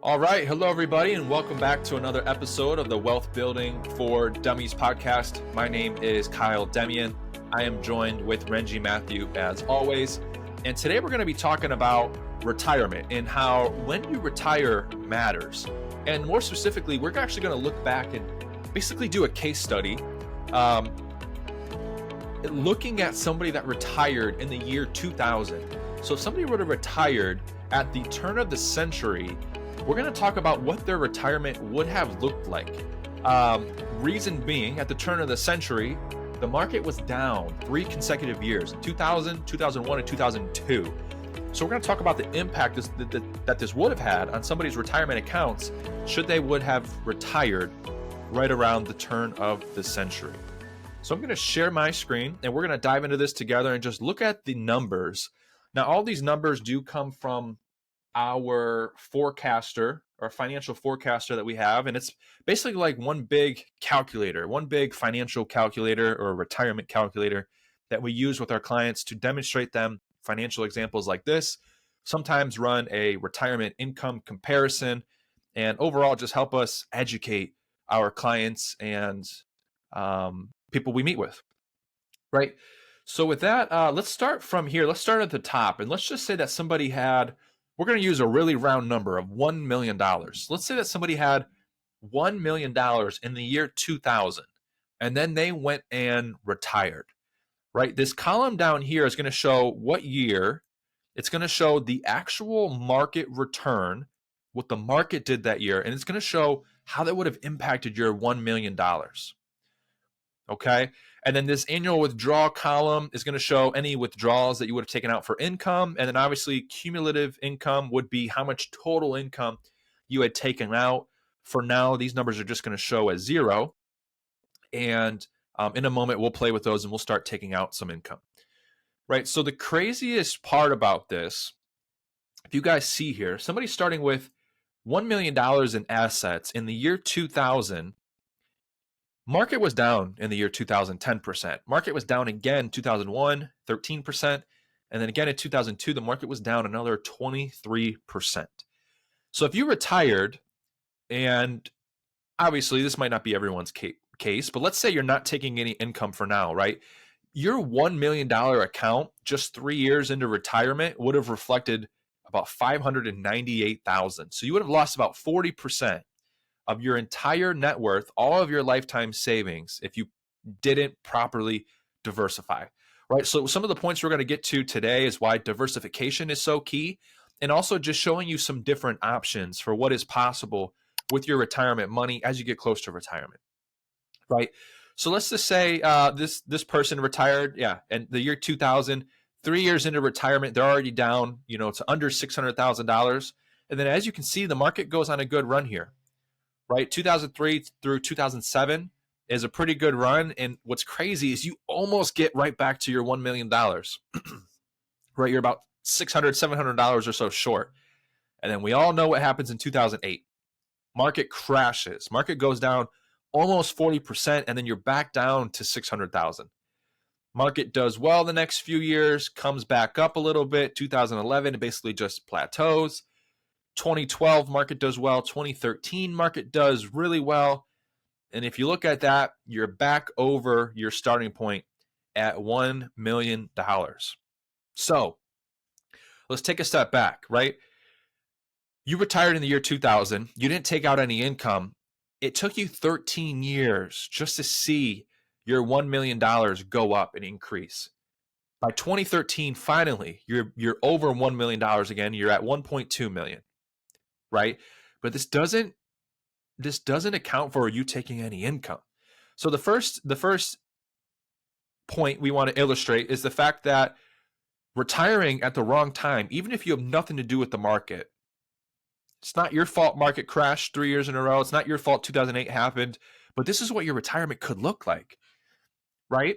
All right. Hello, everybody, and welcome back to another episode of the Wealth Building for Dummies podcast. My name is Kyle Demian. I am joined with Renji Matthew as always. And today we're going to be talking about retirement and how when you retire matters. And more specifically, we're actually going to look back and basically do a case study looking at somebody that retired in the year 2000. So if somebody would have retired at the turn of the century, we're going to talk about what their retirement would have looked like. Reason being, at the turn of the century, the market was down 3 consecutive years, 2000, 2001, and 2002. So we're going to talk about the impact that this would have had on somebody's retirement accounts should they would have retired right around the turn of the century. So I'm going to share my screen, and we're going to dive into this together and just look at the numbers. Now, all these numbers do come from our forecaster, our financial forecaster that we have, and it's basically like one big calculator, one big financial calculator or retirement calculator that we use with our clients to demonstrate them financial examples like this, sometimes run a retirement income comparison, and overall just help us educate our clients and people we meet with, right? So with that, let's start from here. Let's start at the top, and let's just say that somebody had, we're going to use a really round number of $1 million. Let's say that somebody had $1 million in the year 2000, and then they went and retired, right? This column down here is going to show what year. It's going to show the actual market return, what the market did that year, and it's going to show how that would have impacted your $1 million. Okay. And then this annual withdrawal column is going to show any withdrawals that you would have taken out for income. And then obviously cumulative income would be how much total income you had taken out. For now, these numbers are just going to show as zero. And in a moment, we'll play with those and we'll start taking out some income. Right. So the craziest part about this, if you guys see here, somebody starting with $1 million in assets in the year 2000, market was down in the year 2000, 10%. Market was down again 2001, 13%. And then again in 2002, the market was down another 23%. So if you retired, and obviously this might not be everyone's case, but let's say you're not taking any income for now, right? Your $1 million account just 3 years into retirement would have reflected about $598,000. So you would have lost about 40% of your entire net worth, all of your lifetime savings, if you didn't properly diversify, right? So some of the points we're going to get to today is why diversification is so key, and also just showing you some different options for what is possible with your retirement money as you get close to retirement, right? So let's just say this person retired, in the year 2000, 3 years into retirement, they're already down, to under $600,000. And then as you can see, the market goes on a good run here. Right, 2003 through 2007 is a pretty good run. And what's crazy is you almost get right back to your $1 million, right? You're about $600, $700 or so short. And then we all know what happens in 2008. Market crashes. Market goes down almost 40%, and then you're back down to 600,000. Market does well the next few years, comes back up a little bit. 2011, it basically just plateaus. 2012 market does well. 2013 market does really well. And if you look at that, you're back over your starting point at $1 million. So let's take a step back, right? You retired in the year 2000. You didn't take out any income. It took you 13 years just to see your $1 million go up and increase. By 2013, finally, you're over $1 million again. You're at 1.2 million. Right? But this doesn't account for you taking any income. So the first point we want to illustrate is the fact that retiring at the wrong time, even if you have nothing to do with the market, it's not your fault market crashed 3 years in a row. It's not your fault 2008 happened, but this is what your retirement could look like, right?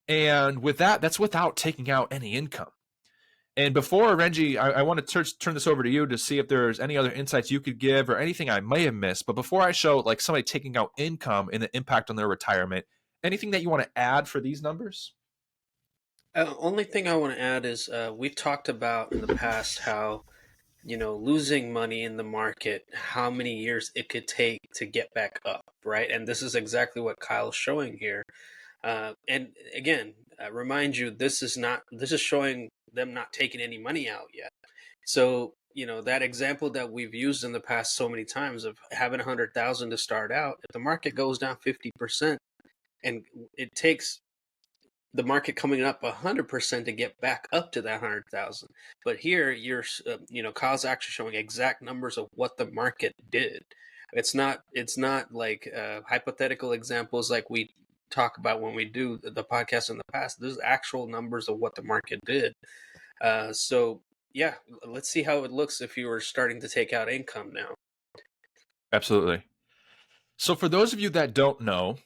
And with that, that's without taking out any income. And before, Renji, I want to turn this over to you to see if there's any other insights you could give or anything I may have missed. But before I show like somebody taking out income and the impact on their retirement, anything that you want to add for these numbers? Only thing I want to add is we've talked about in the past how losing money in the market, how many years it could take to get back up, right? And this is exactly what Kyle's showing here. And again, remind you, this is showing them not taking any money out yet. So, that example that we've used in the past so many times of having 100,000 to start out, if the market goes down 50% and it takes the market coming up 100% to get back up to that 100,000. But here Kyle's actually showing exact numbers of what the market did. It's not like hypothetical examples like we talk about when we do the podcast in the past. There's actual numbers of what the market did. So yeah, let's see how it looks if you were starting to take out income now. Absolutely. So for those of you that don't know,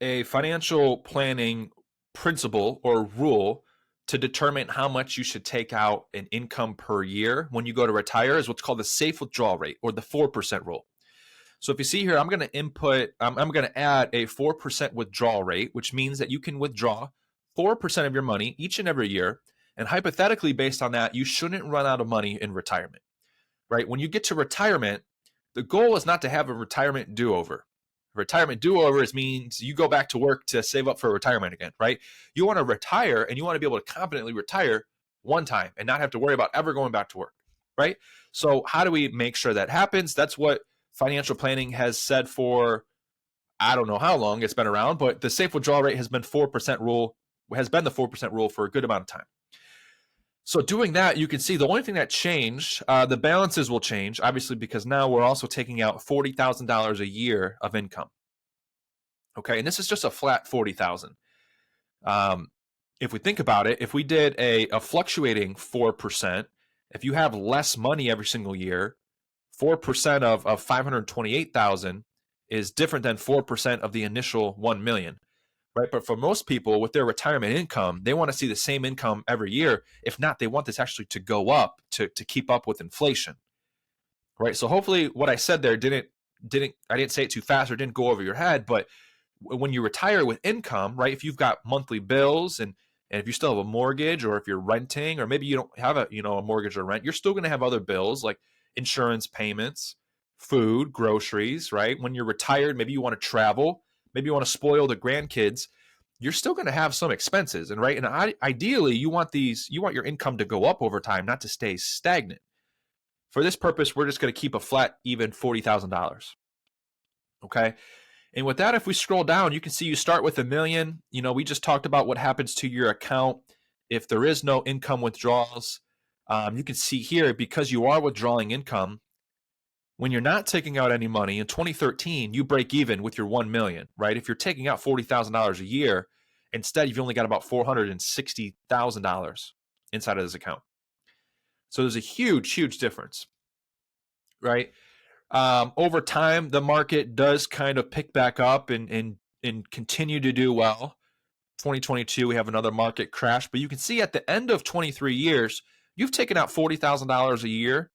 a financial planning principle or rule to determine how much you should take out in income per year when you go to retire is what's called the safe withdrawal rate, or the 4% rule. So if you see here, I'm going to add a 4% withdrawal rate, which means that you can withdraw 4% of your money each and every year. And hypothetically, based on that, you shouldn't run out of money in retirement, right? When you get to retirement, the goal is not to have a retirement do-over. Retirement do-over means you go back to work to save up for retirement again, right? You want to retire, and you want to be able to confidently retire one time and not have to worry about ever going back to work, right? So how do we make sure that happens? That's what financial planning has said for, I don't know how long it's been around, but the safe withdrawal rate has been the 4% rule for a good amount of time. So doing that, you can see the only thing that changed, the balances will change, obviously, because now we're also taking out $40,000 a year of income. Okay, and this is just a flat $40,000. If we think about it, if we did a fluctuating 4%, if you have less money every single year, 4% of 528,000 is different than 4% of the initial 1 million. Right. But for most people with their retirement income, they want to see the same income every year. If not, they want this actually to go up to keep up with inflation. Right. So hopefully what I said there I didn't say it too fast or didn't go over your head. But when you retire with income, right, if you've got monthly bills and if you still have a mortgage, or if you're renting, or maybe you don't have a mortgage or rent, you're still going to have other bills like insurance payments, food, groceries, right? When you're retired, maybe you want to travel. Maybe you want to spoil the grandkids. You're still going to have some expenses, and right. And ideally, you want your income to go up over time, not to stay stagnant. For this purpose, we're just going to keep a flat, even $40,000. Okay. And with that, if we scroll down, you can see you start with $1 million. We just talked about what happens to your account if there is no income withdrawals. You can see here, because you are withdrawing income, when you're not taking out any money in 2013, you break even with your 1 million, right? If you're taking out $40,000 a year, instead you've only got about $460,000 inside of this account. So there's a huge, huge difference, right? Over time, the market does kind of pick back up and continue to do well. 2022, we have another market crash, but you can see at the end of 23 years, you've taken out $40,000 a year.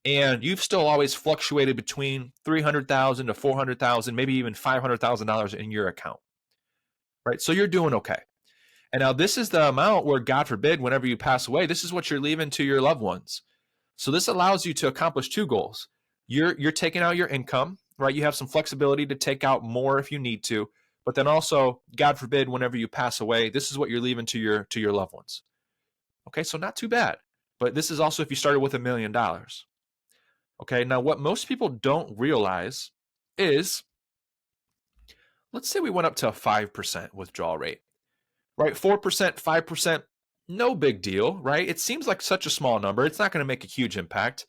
And you've still always fluctuated between $300,000 to $400,000, maybe even $500,000 in your account, right? So you're doing okay. And now this is the amount where, God forbid, whenever you pass away, this is what you're leaving to your loved ones. So this allows you to accomplish two goals. You're taking out your income, right? You have some flexibility to take out more if you need to, but then also, God forbid, whenever you pass away, this is what you're leaving to your loved ones. Okay, so not too bad. But this is also if you started with $1 million. Okay, now what most people don't realize is, let's say we went up to a 5% withdrawal rate, right? 4%, 5%, no big deal, right? It seems like such a small number. It's not going to make a huge impact.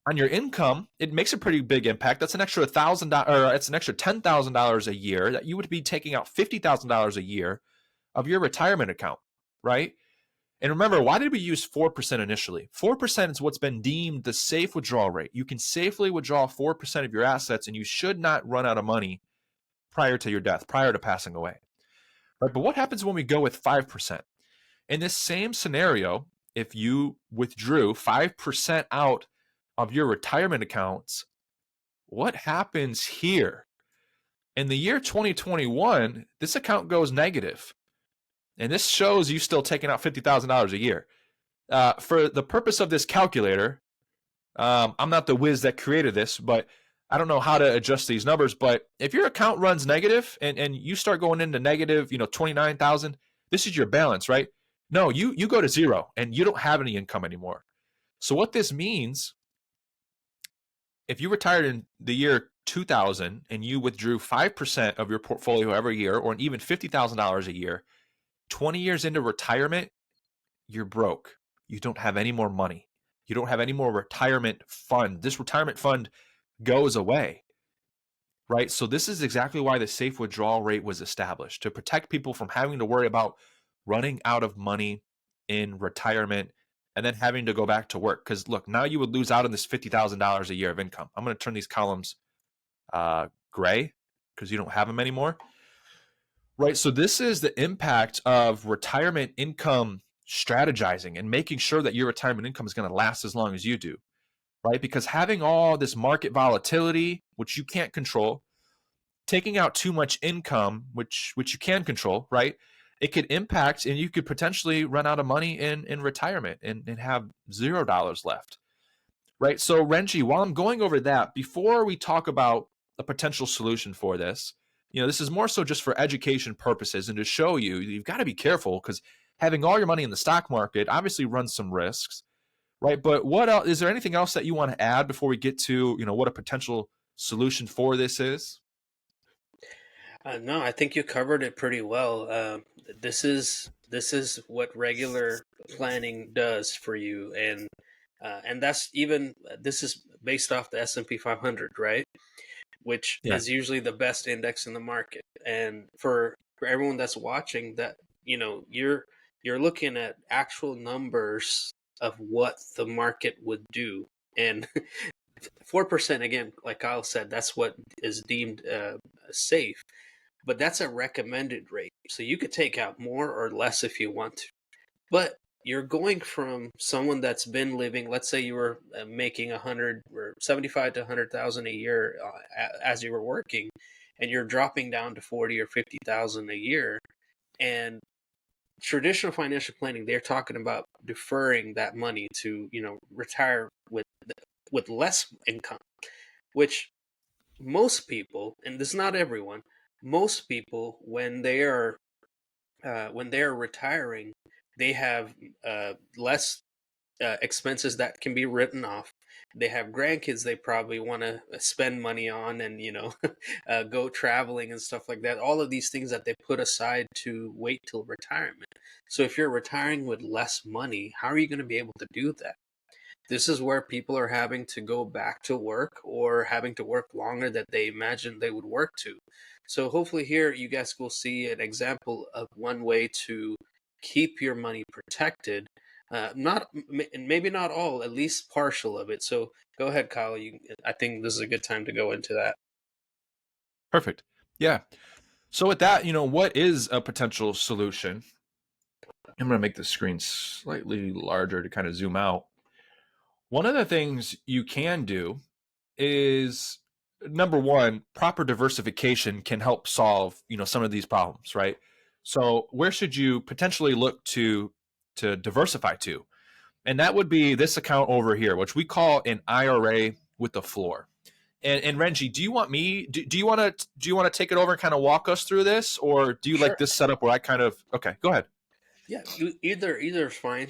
On your income, it makes a pretty big impact. That's an extra $1,000, or it's an extra $10,000 a year that you would be taking out $50,000 a year of your retirement account, right? And remember, why did we use 4% initially? 4% is what's been deemed the safe withdrawal rate. You can safely withdraw 4% of your assets, and you should not run out of money prior to your death, prior to passing away. Right? But what happens when we go with 5%? In this same scenario, if you withdrew 5% out of your retirement accounts, what happens here? In the year 2021, this account goes negative. And this shows you still taking out $50,000 a year. For the purpose of this calculator, I'm not the whiz that created this, but I don't know how to adjust these numbers. But if your account runs negative and you start going into negative, 29,000, this is your balance, right? No, you go to zero and you don't have any income anymore. So what this means, if you retired in the year 2000 and you withdrew 5% of your portfolio every year, or even $50,000 a year, 20 years into retirement, you're broke. You don't have any more money. You don't have any more retirement fund. This retirement fund goes away, right? So this is exactly why the safe withdrawal rate was established, to protect people from having to worry about running out of money in retirement and then having to go back to work. Because look, now you would lose out on this $50,000 a year of income. I'm going to turn these columns gray because you don't have them anymore. Right. So this is the impact of retirement income strategizing and making sure that your retirement income is going to last as long as you do. Right. Because having all this market volatility, which you can't control, taking out too much income, which you can control, right? It could impact, and you could potentially run out of money in retirement and have $0 left. Right. So Renji, while I'm going over that, before we talk about a potential solution for this, this is more so just for education purposes and to show you've got to be careful because having all your money in the stock market obviously runs some risks, right? But what else is there anything else that you want to add before we get to, what a potential solution for this is? No, I think you covered it pretty well. This is what regular planning does for you, and that's even this is based off the S&P 500, right? Which Yeah. is usually the best index in the market. And for everyone that's watching, that you're looking at actual numbers of what the market would do, and 4% again, like Kyle said, that's what is deemed safe. But that's a recommended rate. So you could take out more or less if you want to. But you're going from someone that's been living, let's say you were making 100 or 75 to 100,000 a year as you were working, and you're dropping down to 40 or 50,000 a year. And traditional financial planning, they're talking about deferring that money to, retire with less income, which most people, and this is not everyone, most people when they are retiring, they have less expenses that can be written off. They have grandkids they probably want to spend money on, and go traveling and stuff like that. All of these things that they put aside to wait till retirement. So if you're retiring with less money, how are you going to be able to do that? This is where people are having to go back to work or having to work longer than they imagined they would work to. So hopefully here you guys will see an example of one way to keep your money protected. Not maybe not all, at least partial of it. So go ahead, Kyle. I think this is a good time to go into that. Perfect. Yeah. So with that, what is a potential solution? I'm going to make the screen slightly larger to kind of zoom out. One of the things you can do is, number one, proper diversification can help solve, some of these problems, right? So where should you potentially look to diversify to? And that would be this account over here, which we call an IRA with the floor. And Renji, do you want me? Do you want to take it over and kind of walk us through this, or do you like Sure. this setup where I kind of okay? Go ahead. Yeah, either is fine.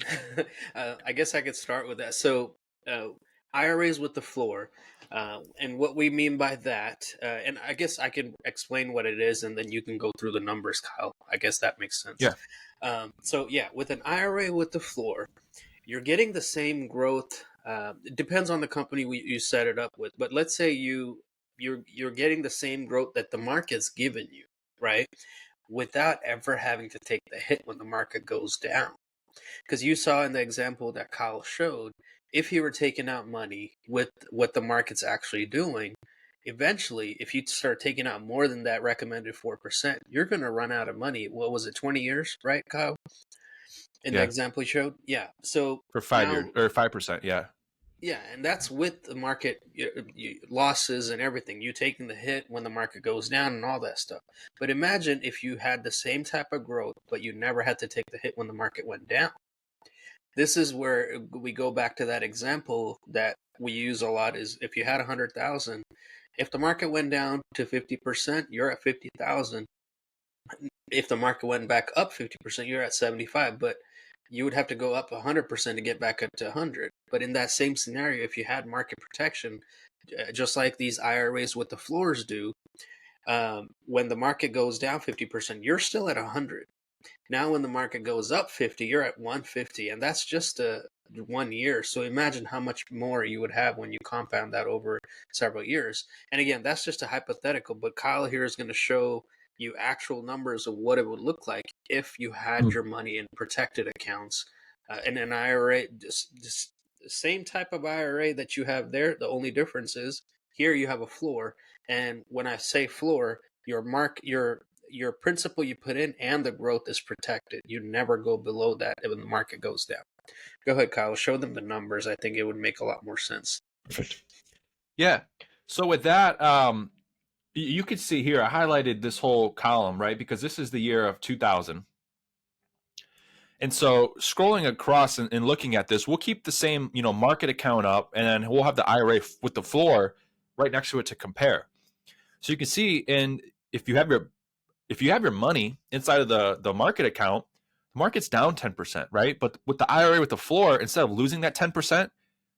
I guess I could start with that. So, uh, IRAs with the floor, and what we mean by that, and I guess I can explain what it is, and then you can go through the numbers, Kyle. I guess that makes sense. Yeah. So yeah, with an IRA with the floor, you're getting the same growth. It depends on the company you set it up with, but let's say you're getting the same growth that the market's given you, right? Without ever having to take the hit when the market goes down. Because you saw in the example that Kyle showed, if you were taking out money with what the market's actually doing, eventually, if you start taking out more than that recommended 4%, you're going to run out of money. What was it, 20 years, right, Kyle? In the Yeah. example you showed? Yeah. So For 5 years now, or 5%. Yeah. yeah, and that's with the market losses and everything. You taking the hit when the market goes down and all that stuff. But imagine if you had the same type of growth, but you never had to take the hit when the market went down. this is where we go back to that example that we use a lot is if you had 100,000, if the market went down to 50%, you're at 50,000. If the market went back up 50%, you're at 75, but you would have to go up 100% to get back up to 100. But in that same scenario, if you had market protection, just like these IRAs with the floors do, when the market goes down 50%, you're still at 100. Now, when the market goes up 50, you're at 150, and that's just 1 year. So imagine how much more you would have when you compound that over several years. And again, that's just a hypothetical, but Kyle here is going to show you actual numbers of what it would look like if you had your money in protected accounts. In an IRA, just the same type of IRA that you have there. The only difference is here you have a floor. And when I say floor, your principal you put in and the growth is protected. You never go below that when the market goes down. Go ahead, Kyle. Show them the numbers. I think it would make a lot more sense. Perfect. Yeah. So with that, you could see here, I highlighted this whole column, right? Because this is the year of 2000. And so scrolling across and looking at this, we'll keep the same, market account up, and then we'll have the IRA with the floor right next to it to compare. So you can see, and if you have your money inside of the market account, the market's down 10%, right? But with the IRA with the floor, instead of losing that 10%,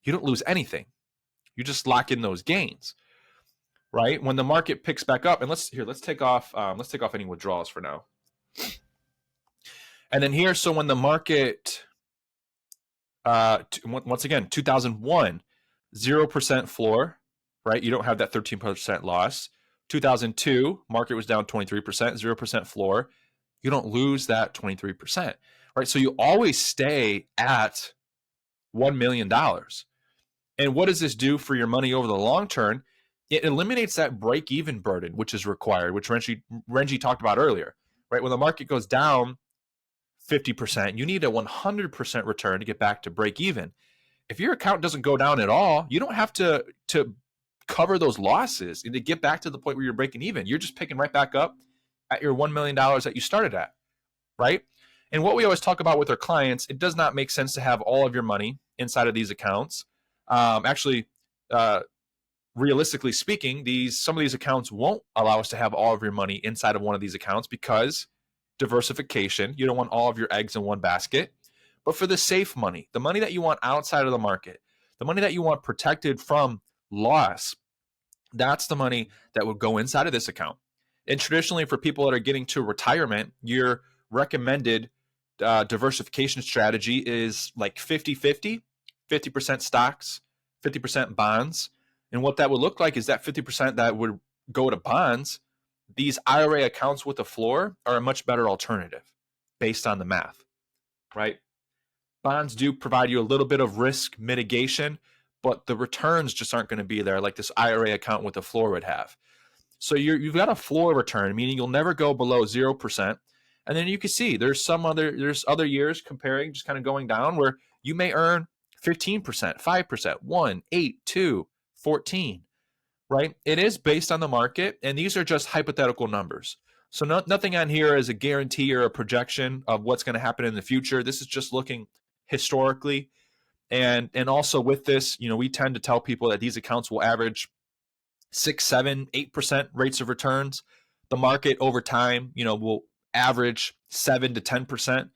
you don't lose anything. You just lock in those gains, right? When the market picks back up, and let's take off any withdrawals for now. And then here, so when the market, once again, 2001, 0% floor, right? You don't have that 13% loss. 2002, market was down 23%, 0% floor. You don't lose that 23%, right? So you always stay at $1 million. And what does this do for your money over the long term? It eliminates that break-even burden, which is required, which Renji talked about earlier, right? When the market goes down 50%, you need a 100% return to get back to break-even. If your account doesn't go down at all, you don't have to cover those losses and to get back to the point where you're breaking even. You're just picking right back up at your $1 million that you started at, right? And what we always talk about with our clients, it does not make sense to have all of your money inside of these accounts. Realistically speaking, some of these accounts won't allow us to have all of your money inside of one of these accounts because diversification, you don't want all of your eggs in one basket. But for the safe money, the money that you want outside of the market, the money that you want protected from loss, that's the money that would go inside of this account. And traditionally, for people that are getting to retirement, your recommended diversification strategy is like 50-50, 50% stocks, 50% bonds. And what that would look like is that 50% that would go to bonds, these IRA accounts with a floor are a much better alternative based on the math, right? Bonds do provide you a little bit of risk mitigation, but the returns just aren't going to be there like this IRA account with a floor would have. So you've got a floor return, meaning you'll never go below 0%. And then you can see there's other years comparing, just kind of going down where you may earn 15%, 5%, 1, 8, 2, 14, right? It is based on the market, and these are just hypothetical numbers. So nothing on here is a guarantee or a projection of what's going to happen in the future. This is just looking historically. And also with this, we tend to tell people that these accounts will average 6, 7, 8% rates of returns. The market over time, will average 7 to 10%.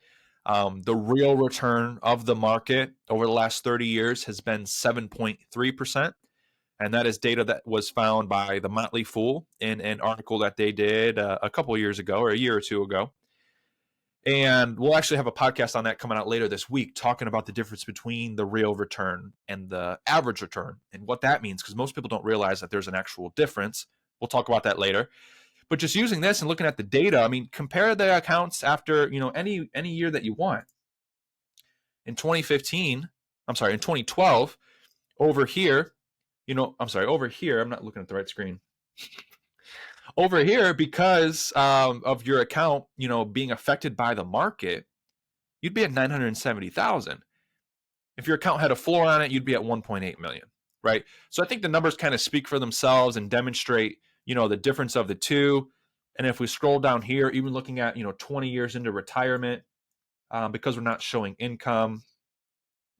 The real return of the market over the last 30 years has been 7.3%. And that is data that was found by the Motley Fool in an article that they did a couple of years ago, or a year or two ago. And we'll actually have a podcast on that coming out later this week, talking about the difference between the real return and the average return and what that means, because most people don't realize that there's an actual difference. We'll talk about that later. But just using this and looking at the data, I mean, compare the accounts after, any year that you want. In 2012, over here, over here, I'm not looking at the right screen. Over here, because of your account, being affected by the market, you'd be at 970,000. If your account had a floor on it, you'd be at 1.8 million, right? So I think the numbers kind of speak for themselves and demonstrate, the difference of the two. And if we scroll down here, even looking at, 20 years into retirement, because we're not showing income,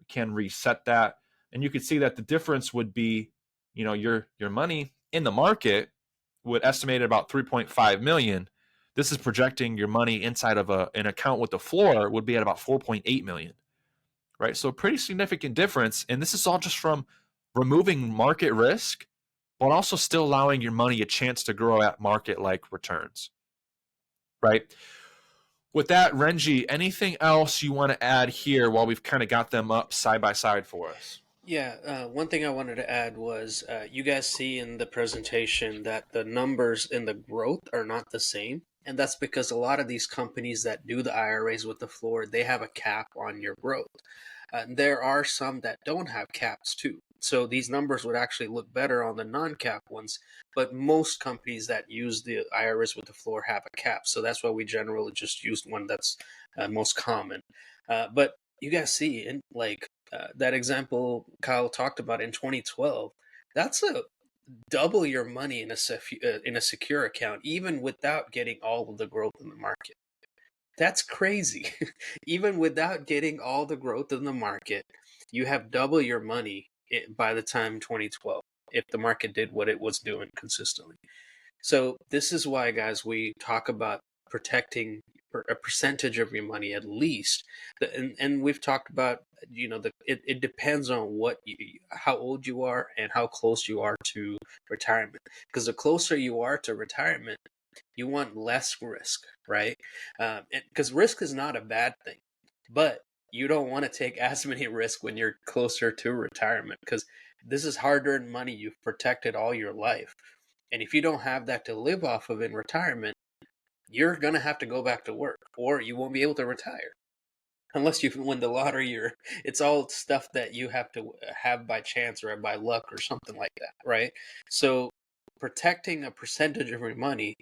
We can reset that. And you can see that the difference would be, your money in the market would estimate at about 3.5 million. This is projecting your money inside of an account with the floor would be at about 4.8 million, right? So a pretty significant difference. And this is all just from removing market risk, but also still allowing your money a chance to grow at market-like returns, right? With that, Renji, anything else you want to add here while we've kind of got them up side by side for us? Yeah, one thing I wanted to add was you guys see in the presentation that the numbers in the growth are not the same. And that's because a lot of these companies that do the IRAs with the floor, they have a cap on your growth. There are some that don't have caps too. So these numbers would actually look better on the non-cap ones, but most companies that use the IRAs with the floor have a cap. So that's why we generally just use one that's most common. But you guys see, in like that example Kyle talked about in 2012, that's a double your money in a secure account, even without getting all of the growth in the market. That's crazy. Even without getting all the growth in the market, you have double your money by the time 2012 if the market did what it was doing consistently. So this is why, guys, we talk about protecting a percentage of your money at least. And we've talked about, it depends on how old you are and how close you are to retirement. Because the closer you are to retirement, you want less risk, right? Because risk is not a bad thing, but you don't want to take as many risks when you're closer to retirement, because this is hard-earned money you've protected all your life. And if you don't have that to live off of in retirement, you're going to have to go back to work, or you won't be able to retire. Unless you win the lottery, or it's all stuff that you have to have by chance or by luck or something like that, right? So protecting a percentage of your money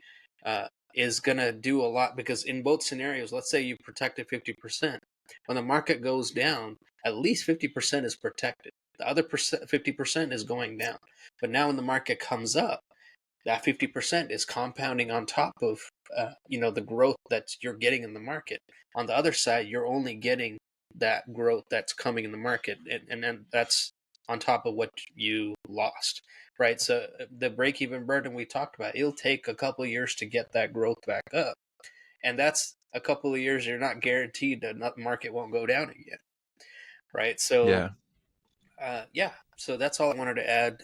is going to do a lot, because in both scenarios, let's say you protected 50%. When the market goes down, at least 50% is protected. The other 50% is going down. But now when the market comes up, that 50% is compounding on top of the growth that you're getting in the market. On the other side, you're only getting that growth that's coming in the market, and then that's on top of what you lost, right? So the break-even burden we talked about, it'll take a couple of years to get that growth back up, and that's a couple of years you're not guaranteed that the market won't go down again, right? So Yeah. so that's all I wanted to add.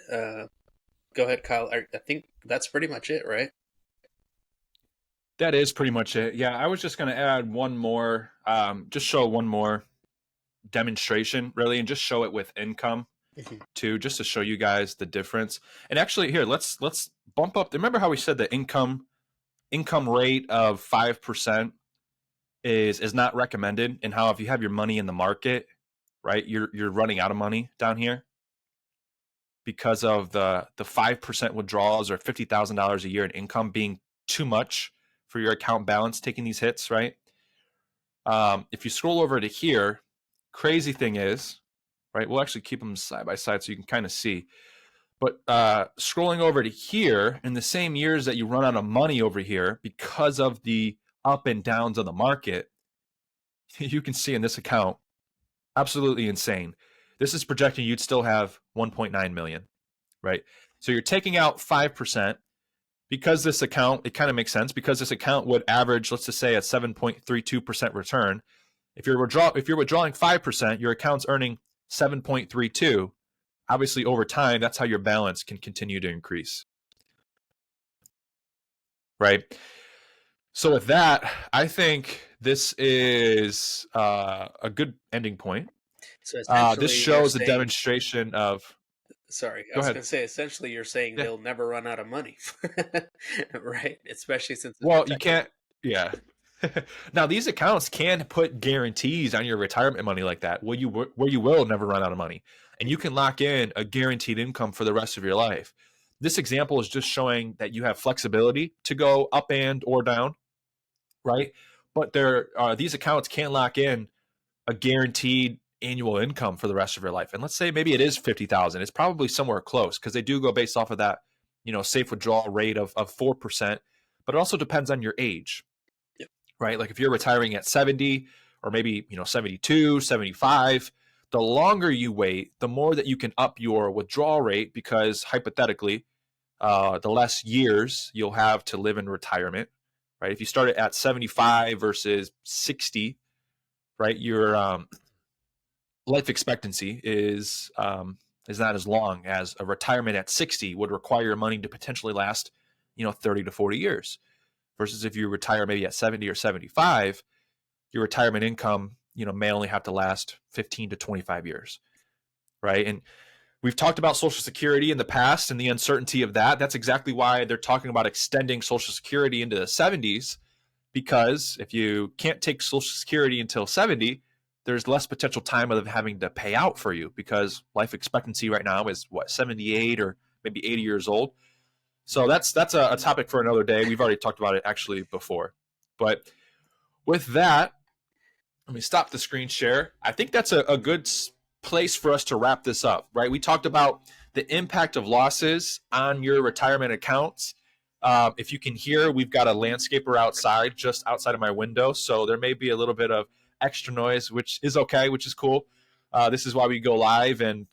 Go ahead, Kyle. I think that's pretty much it, right? That is pretty much it. Yeah, I was just going to add one more, just show one more demonstration, really, and just show it with income too, just to show you guys the difference. And actually, here, let's bump up. Remember how we said the income rate of 5% is not recommended, and how if you have your money in the market, right, you're running out of money down here because of the 5% withdrawals or $50,000 a year in income being too much for your account balance, taking these hits, right? If you scroll over to here, crazy thing is, right, we'll actually keep them side by side so you can kind of see. But scrolling over to here, in the same years that you run out of money over here because of the up and downs of the market, you can see in this account, absolutely insane. This is projecting you'd still have 1.9 million, right? So you're taking out 5%. Because this account, it kind of makes sense, because this account would average, let's just say, a 7.32% return. If you're withdrawing 5%, your account's earning 7.32. Obviously, over time, that's how your balance can continue to increase, right? So with that, I think this is a good ending point. So This essentially, you're shows a saying, demonstration of. sorry, I Go was ahead. going to say, essentially, you're saying Yeah. they'll never run out of money, right? Especially since it's Well, you protected. can't. Yeah. Now these accounts can put guarantees on your retirement money like that, where you will never run out of money, and you can lock in a guaranteed income for the rest of your life. This example is just showing that you have flexibility to go up and or down, right? But these accounts can lock in a guaranteed annual income for the rest of your life. And let's say maybe it is 50,000. It's probably somewhere close, because they do go based off of that, safe withdrawal rate of 4%. But it also depends on your age, Yep. right? Like if you're retiring at 70, or maybe 72, 75, The longer you wait, the more that you can up your withdrawal rate, because hypothetically, the less years you'll have to live in retirement, right? If you start it at 75 versus 60, right, your life expectancy is not as long as a retirement at 60 would require your money to potentially last, 30 to 40 years. Versus if you retire maybe at 70 or 75, your retirement income, may only have to last 15 to 25 years, right? And we've talked about Social Security in the past and the uncertainty of that. That's exactly why they're talking about extending Social Security into the 70s, because if you can't take Social Security until 70, there's less potential time of having to pay out for you, because life expectancy right now is 78 or maybe 80 years old. So that's a topic for another day. We've already talked about it actually before. But with that, let me stop the screen share. I think that's a good place for us to wrap this up, right? We talked about the impact of losses on your retirement accounts. If you can hear, we've got a landscaper outside, just outside of my window. So there may be a little bit of extra noise, which is okay, which is cool. This is why we go live, and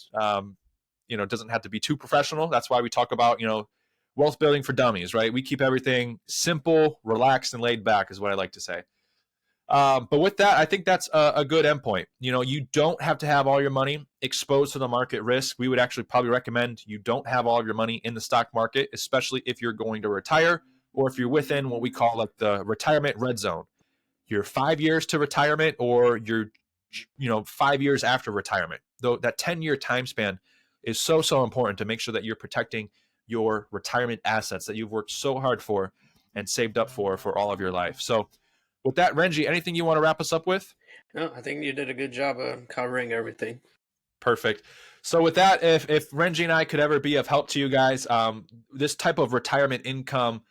it doesn't have to be too professional. That's why we talk about, wealth building for dummies, right? We keep everything simple, relaxed, and laid back is what I like to say. But with that, I think that's a good endpoint. You don't have to have all your money exposed to the market risk. We would actually probably recommend you don't have all of your money in the stock market, especially if you're going to retire, or if you're within what we call like the retirement red zone. You're 5 years to retirement, or you're 5 years after retirement. Though that 10-year time span is so important to make sure that you're protecting your retirement assets that you've worked so hard for and saved up for all of your life. So with that, Renji, anything you want to wrap us up with? No, I think you did a good job of covering everything. Perfect. So with that, if Renji and I could ever be of help to you guys, this type of retirement income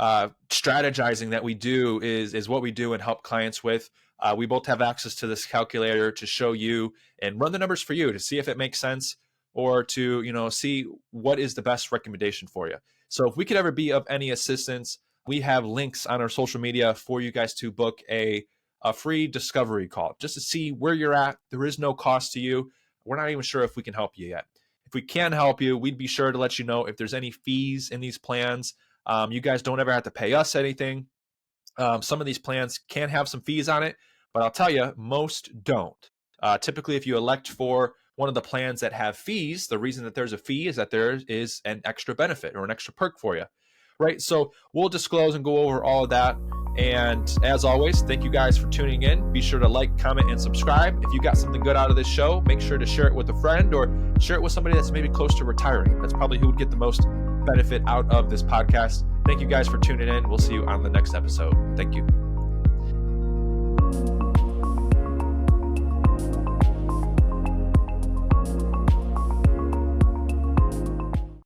strategizing that we do is what we do and help clients with. We both have access to this calculator to show you and run the numbers for you to see if it makes sense, or to see what is the best recommendation for you. So if we could ever be of any assistance, we have links on our social media for you guys to book a free discovery call just to see where you're at. There is no cost to you. We're not even sure if we can help you yet. If we can help you, we'd be sure to let you know if there's any fees in these plans. You guys don't ever have to pay us anything. Some of these plans can have some fees on it, but I'll tell you, most don't. Typically, if you elect for one of the plans that have fees, the reason that there's a fee is that there is an extra benefit or an extra perk for you, right? So we'll disclose and go over all of that. And as always, thank you guys for tuning in. Be sure to like, comment, and subscribe. If you got something good out of this show, make sure to share it with a friend, or share it with somebody that's maybe close to retiring. That's probably who would get the most benefit out of this podcast. Thank you guys for tuning in. We'll see you on the next episode. Thank you.